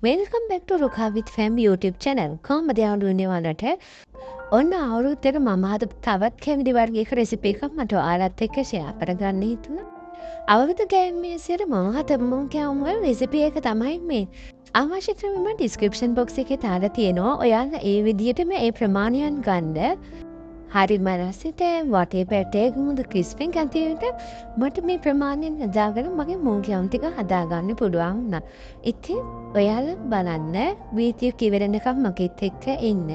Welcome back to Rukha with Fam YouTube channel. කොහොමද යාළුවනේ ඔයාලට? ඔන්න අවුරුද්දට මම අද තවත් කැවිලි වර්ගයක රෙසිපි එකක් මට ඔයාලත් එක්ක ෂෙයා කරගන්න හිතුණා. අවුරුදු ගෑම් මේසෙට මම හතමුන් කැවුම් වල රෙසිපි එක තමයි මේ. අවශ්‍ය ක්‍රම මම description box එකේ දාලා තියෙනවා. ඔයාලා ඒ විදිහටම ඒ ප්‍රමාණයන් ගන්න. හරි මනසිට වටේ පැටේ මුද ක්‍රිස්පෙන් ඇතිවට මට මේ ප්‍රමාණයෙන් හදාගෙන මගේ මූගයම් ටික හදාගන්න පුළුවන් වුණා. ඉතින් ඔයාලා බලන්න වීඩියෝ කිවරෙනකම් මගෙත් එක්ක ඉන්න.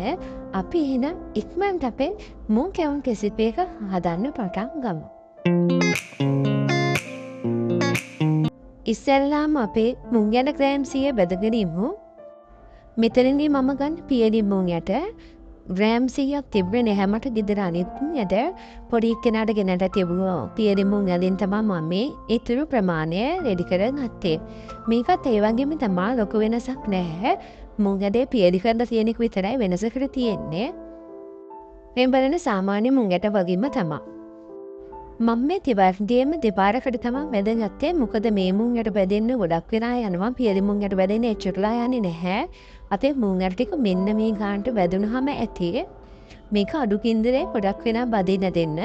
අපි එහෙනම් ඉක්මනට අපේ මූගයම් රෙසිපි එක හදන්න පටන් ගමු. ඉස්සෙල්ලාම අපේ මුං යන ග්‍රෑම් 100 බෙදගෙන ඉමු. මෙතනදී මම ගන්න පියලි මුං යට ග්‍රෑම් 100ක් තිබුණේ නැහැ මට ගෙදර අනිත් යට පොඩි කෙනාට ගෙනට තිබුණා පියලි මුං වලින් තමයි මම මේ ඊටු ප්‍රමාණය රෙඩි කරගත්තේ. මේකත් ඒ වගේම තමයි ලොකු වෙනසක් නැහැ. මුං යඩේ පියලි කරලා තියෙන එක විතරයි වෙනසකට තියෙන්නේ. මේ බලන සාමාන්‍ය මුං යට වගේම තමයි. මම මේ තිවර්දියේම දෙපාරකට තමයි වැදගත්තේ. මොකද මේ මුං යට බෙදෙන්න ගොඩක් වෙලා යනවා. පියලි මුං යට බෙදෙන්න එච්චරලා යන්නේ නැහැ. අපේ මුං යට ටික මෙන්න මේ ගානට බෙදුනහම ඇති. මේක අඩු කින්දරේ ගොඩක් වෙනා බදින්න දෙන්න.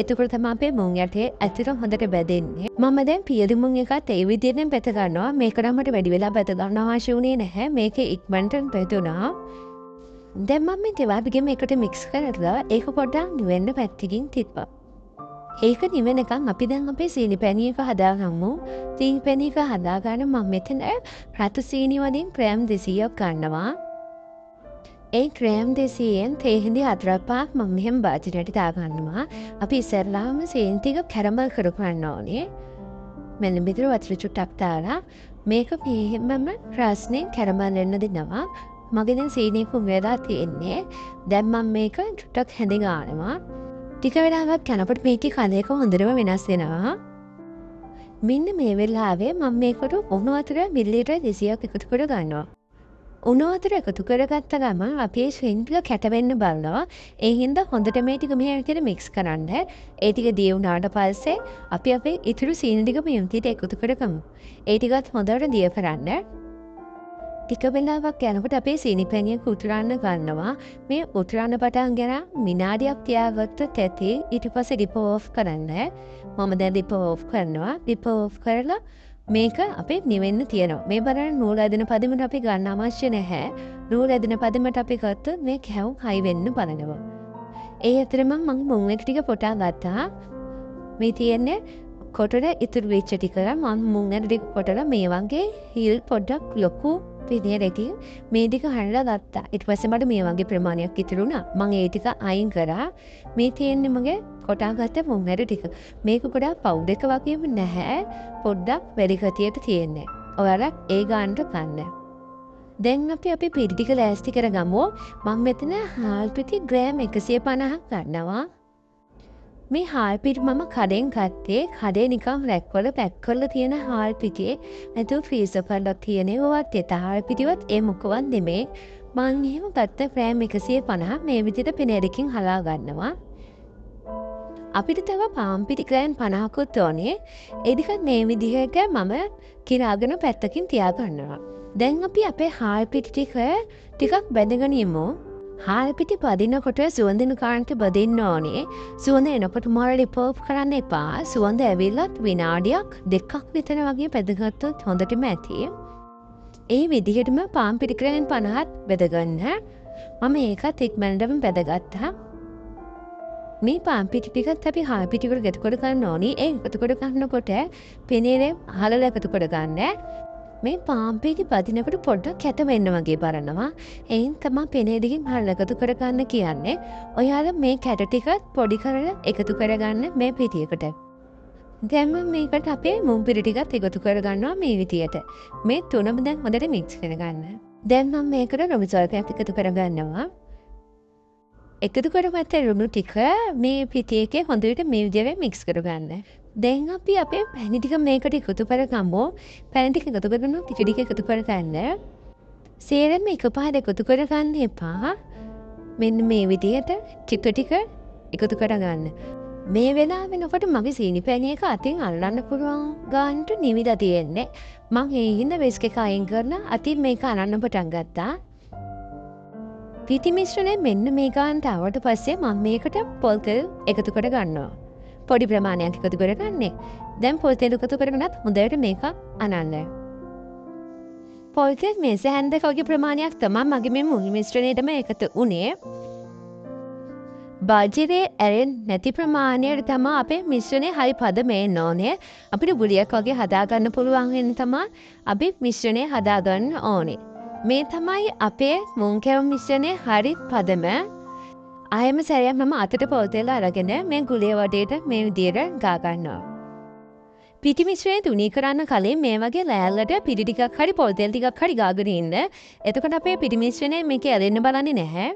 එතකොට තමයි අපේ මුං යටේ ඇතුළ හොඳට බෙදෙන්නේ. මම දැන් පියලි මුං එකත් ඒ විදිහෙන් බෙද ගන්නවා. මේක නම් මට වැඩි වෙලා බෙද ගන්න අවශ්‍ය වුණේ නැහැ. මේක ඉක්මනට බෙදුනා. දැන් මම මේ දෙවාපිගෙම එකට මික්ස් කරලා ඒක පොඩ්ඩක් නිවෙන්න පැත්තකින් තිබ්බා. ඒක නිවෙනකම් අපි දැන් අපේ සීනි පැණි එක හදාගමු. සීනි පැණි එක හදාගන්න මම මෙතන රතු සීනි වලින් ක්‍රෑම් 200ක් ගන්නවා. ඒ ක්‍රෑම් 200ෙන් තේ හිඳි 4ක් මම මෙහෙම බාජනයට දාගන්නවා. අපි ඉස්සෙල්ලාම සීනි ටික කැරමල් කරගන්න ඕනේ. මෙන්න මෙතන වතුර චුට්ටක් දාලා මේක මෙහෙමම රස්නේ කැරමල් වෙන්න දෙනවා. මගේ දැන් සීනි කුම් වෙලා තියෙන්නේ. දැන් මම මේක චුට්ටක් හැඳි ගන්නවා. ටික වෙලාවක් යනකොට මේකේ කඳ එක හොඳටම වෙනස් වෙනවා. මෙන්න මේ වෙලාවේ මම මේකට උණු වතුර මිලිලීටර් 200ක් එකතු කර ගන්නවා. උණු වතුර එකතු කරගත්ත ගමන් අපි ඒ ශ්‍රින්ප් ටික කැට වෙන්න බලනවා. ඒ හින්දා හොඳට මේ ටික මෙහෙම විදිහට මික්ස් කරන්න. ඒ ටික දිය වුණාට පස්සේ අපි අපේ ඉතුරු සීනි ටික මේ විදිහට එකතු කරගමු. ඒ ටිකත් හොඳට දිය කරන්න. ටික වෙලාවක් යනකොට අපේ සීනි පැණියක උතුරන්න ගන්නවා. මේ උතුරන්න පටන් ගෙන විනාඩියක් තියාගත්තොත් ඇති. ඊට පස්සේ රිප ඕෆ් කරන්න. මම දැන් රිප ඕෆ් කරනවා. රිප ඕෆ් කරලා මේක අපේ නිවෙන්න තියෙනවා. මේ බලන්න නූල් ඇදෙන පදෙමට අපි ගන්න අවශ්‍ය නැහැ. නූල් ඇදෙන පදෙමට අපි ගත්තොත් මේ කැවුම් හයි වෙන්න බලනවා. ඒ අතරම මම මුං එක ටික පොටා ගත්තා. මේ තියෙන්නේ කොටර ඉතුරු වෙච්ච ටික මම මුං එක ටික කොටලා මේ වගේ හිල් පොඩ්ඩක් ලොකු විදිහටකින් මේ ටික හරලා ගත්තා. ඊට පස්සේ මට මේ වගේ ප්‍රමාණයක් ඉතුරු වුණා. මම ඒ ටික අයින් කරා. මේ තියෙන්නේ මගේ කොටාගත්ත මුං ඇට ටික. මේක ගොඩාක් පවුඩර් එක වගේම නැහැ. පොඩ්ඩක් වැඩි ගතියට තියෙන්නේ. ඔයාලා ඒ ගානට ගන්න. දැන් අපි පිටි ටික ලෑස්ති කරගමු. මම මෙතන හාල් පිටි ග්‍රෑම් 150ක් ගන්නවා. මේ හාල් පිටි මම කඩෙන් ගත්තේ. කඩේ නිකන් රැක් වල පැක් කරලා තියෙන හාල් පිටියේ නැතුව ෆ්‍රීසර් කරලා තියෙන ඒවත් ඒත හාල් පිටිවත් ඒ මොකවත් නෙමෙයි. මං එහෙම ගත්ත ග්‍රෑම් 150 මේ විදිහට පෙනේරකින් හලා ගන්නවා. අපිට තව පාන් පිටි ග්‍රෑම් 50කුත් ඕනේ. ඒ ටිකත් මේ විදිහට මම කිරාගෙන පැත්තකින් තියාගන්නවා. දැන් අපි අපේ හාල් පිටි ටිකක් බැඳගෙන ඉමු. හාල් පිටි පදිනකොට සුවඳින කාන්ට බදින්න ඕනේ. සුවඳ එනකොට මොරලි පෝප් කරන්න එපා. සුවඳ ඇවිල්ලත් විනාඩියක් දෙකක් විතර වගේ බැදගත්තොත් හොඳටම ඇති. ඒ විදිහටම පාන් පිටි ග්‍රෑම් 50ත් බෙදගන්න. මම ඒකත් ඉක්මනටම බෙදගත්තා. මේ පාන් පිටි ටිකත් අපි හාල් පිටි වල එකතු කර ගන්න ඕනේ. ඒ එකතු කර ගන්නකොට පෙනේරේ හලල එකතු කර ගන්න. මේ පාන් පිටි පදිනකොට පොඩ්ඩක් කැට වෙන්න වගේ බලනවා. එයින් තමයි පෙනේරකින් හලල එකතු කර ගන්න කියන්නේ. ඔයාලා මේ කැට ටිකත් පොඩි කරලා එකතු කරගන්න මේ පිටියකට. දැන් මම මේකට අපේ මුං පිටි ටිකත් එකතු කර ගන්නවා මේ විදියට. මේ තුනම දැන් හොඳට මික්ස් කරගන්න. දැන් මම මේකට රොමි සල්ෆේට් එකතු කර ගන්නවා. එකතු කරගත්ත ලුණු ටික මේ පිටි එකේ හොඳට මේ විදිහට මික්ස් කරගන්න. දැන් අපි අපේ පැණි ටික මේකට එකතු කරගමු. පැණි ටික එකතු කරනවා පිටි ටික එකතු කරගන්න. සේරම එකපාරට එකතු කරගන්න එපා. මෙන්න මේ විදිහට ටික ටික එකතු කරගන්න. මේ වෙලා වෙනකොට මගේ සීනි පැණි එක අතින් අල්ලන්න පුළුවන් ගානට නිවිලා තියෙන්නේ. මං ඒ හින්දා විස්ක් එක අයින් කරලා අතින් මේක අනන්න පටන් ගත්තා. පිටි මිශ්‍රණය මෙන්න මේ ගානට ආවට පස්සේ මම මේකට පොල් තෙල් එකතු කර ගන්නවා. පොඩි ප්‍රමාණයක් එකතු කරගන්නේ. දැන් පොල් තෙල් එකතු කරගෙනත් හොඳට මේක අනන්න. පොල් තෙල් මේස හැන්දක වගේ ප්‍රමාණයක් තමයි මගේ මේ මුල් මිශ්‍රණයටම එකතු වුණේ. බාජරේ ඇරෙන්නේ නැති ප්‍රමාණයට තමයි අපේ මිශ්‍රණය හරි පද මේන්න ඕනේ. අපිට බුලියක් වගේ හදාගන්න පුළුවන් වෙන තමයි අපි මිශ්‍රණය හදාගන්න ඕනේ. මේ තමයි අපේ මුං කැවුම් මිශ්‍රණය හරි පදම. ආයෙම සැරයක් මම අතට පොල් තෙල් අරගෙන මේ ගුලිය වටේට මේ විදියට ගා ගන්නවා. පිටි මිශ්‍රණය තුනී කරන්න කලින් මේ වගේ ලෑල්ලට පිටි ටිකක් හරි පොල් තෙල් ටිකක් හරි ගාගෙන ඉන්න. එතකොට අපේ පිටි මිශ්‍රණය මේකේ ඇලෙන්න බලන්නේ නැහැ.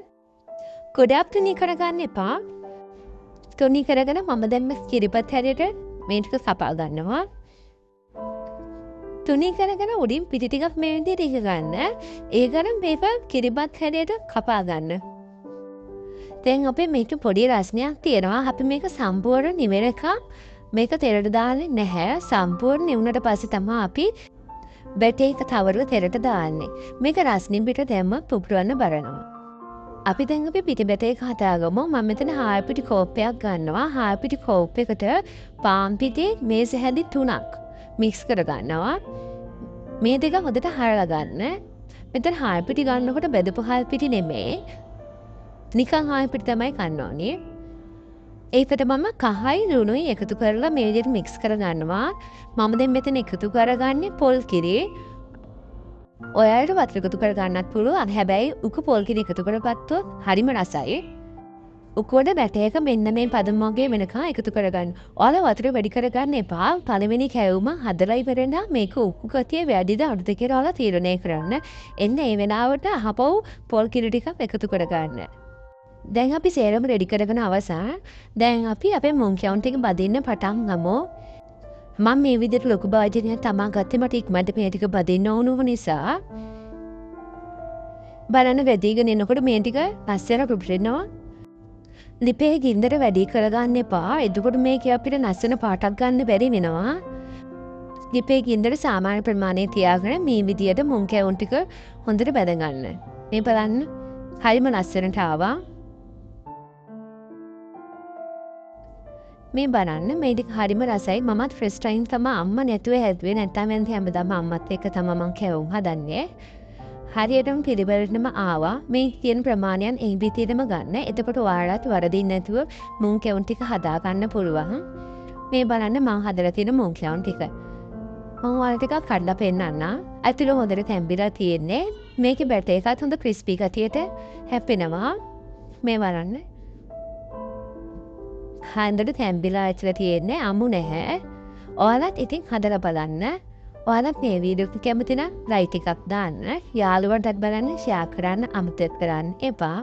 ගොඩක් තුනී කරගන්න එපා. තුනී කරගෙන මම දැන් කිරිපත් හැරියට මේ ටික කපා ගන්නවා. තුනී කරගෙන උඩින් පිටි ටිකක් මේ විදිහට ඉක ගන්න. ඒ ගමන් මේක කිරිපත් හැරියට කපා ගන්න. දැන් අපේ මේක පොඩි රසණයක් තියෙනවා. අපි මේක සම්පූර්ණ නිවෙනකම් මේක තෙරට දාන්නේ නැහැ. සම්පූර්ණ නිවුනට පස්සේ තමයි අපි බැටේ එක තවරලා තෙරට දාන්නේ. මේක රස්නින් පිට දැම්ම පුපුරන්න බලනවා. අපි දැන් අපි පිටි බැටේ එක හදාගමු. මම මෙතන හාල් පිටි කෝප්පයක් ගන්නවා. හාල් පිටි කෝප්පයකට පාන් පිටි මේස හැඳි 3ක් මික්ස් කර ගන්නවා. මේ දෙක හොඳට හරලා ගන්න. මෙතන හාල් පිටි ගන්නකොට බෙදපු හාල් පිටි නෙමෙයි. නිකන් හාල් පිටි තමයි ගන්න ඕනේ. ඒකට මම කහයි ලුණුයි එකතු කරලා මේ විදිහට මික්ස් කර ගන්නවා. මම දැන් මෙතන එකතු කරගන්නේ පොල් කිරි. ඔයාලට වතුර එකතු කර ගන්නත් පුළුවන්. හැබැයි උකු පොල් කිරි එකතු කරගත්තොත් හරිම රසයි. උකුවට බැටයක මෙන්න මේ පදම වගේ වෙනකන් එකතු කරගන්න. ඔයාලා වතුර වැඩි කරගන්න එපා. පළවෙනි කැවුම හදලා ඉවරෙන්න මේක උකු ගතිය වැඩිද අඩුද කියලා ඔයාලා තීරණය කරන්න. එන්න ඒ වෙලාවට අහපව් පොල් කිරි ටිකක් එකතු කරගන්න. දැන් අපි සේරම රෙඩි කරගෙන අවසන්. දැන් අපි අපේ මුං කැවුම් ටික බදින්න පටන් ගමු. මම මේ විදිහට ලොකු භාජනයක් තමා ගත්තේ මට ඉක්මනට මේ ටික බදින්න ඕන නිසා. බලන්න වැඩිගෙන එනකොට මේ ටික ලස්සන පුපුරෙනවා. ලිපේ ගින්දර වැඩි කරගන්න එපා. එතකොට මේක අපිට ලස්සන පාටක් ගන්න බැරි වෙනවා. ලිපේ ගින්දර සාමාන්‍ය ප්‍රමාණය තියාගෙන මේ විදිහට මුං කැවුම් ටික හොඳට බැද ගන්න. මේ බලන්න හරිම ලස්සනට ආවා. මේ බලන්න මේ ටික හරිම රසයි. මමත් ෆ්‍රෙෂ් ටයිම් තමයි අම්මා නැතුව හැදුවේ. නැත්නම් මම හැමදාම අම්මත් එක්ක තමයි මම කැවුම් හදන්නේ. හරියටම පිළිවෙලටම ආවා. මේ තියෙන ප්‍රමාණයන් ඒ විදිහටම ගන්න. එතකොට ඔයාලට වරදින්න නැතුව මුං කැවුම් ටික හදා ගන්න පුළුවන්. මේ බලන්න මම හදලා තියෙන මුං කැවුම් ටික. මම ඔයාලට ටිකක් කඩලා පෙන්නන්න. ඇතුළ හොඳට තැම්බිලා තියෙන්නේ. මේකේ බැටර් එකත් හොඳ ක්‍රිස්පි ගතියට හැපෙනවා. මේ බලන්න. හඳට තැම්බිලා ඇතුළේ තියෙන්නේ අමු නැහැ. ඔයාලත් ඉතින් හදලා බලන්න. ඔයාලත් මේ වීඩියෝ එක කැමති නම් ලයික් එකක් දාන්න. යාළුවන්ටත් බලන්න ෂෙයා කරන්න අමතක කරන්න එපා.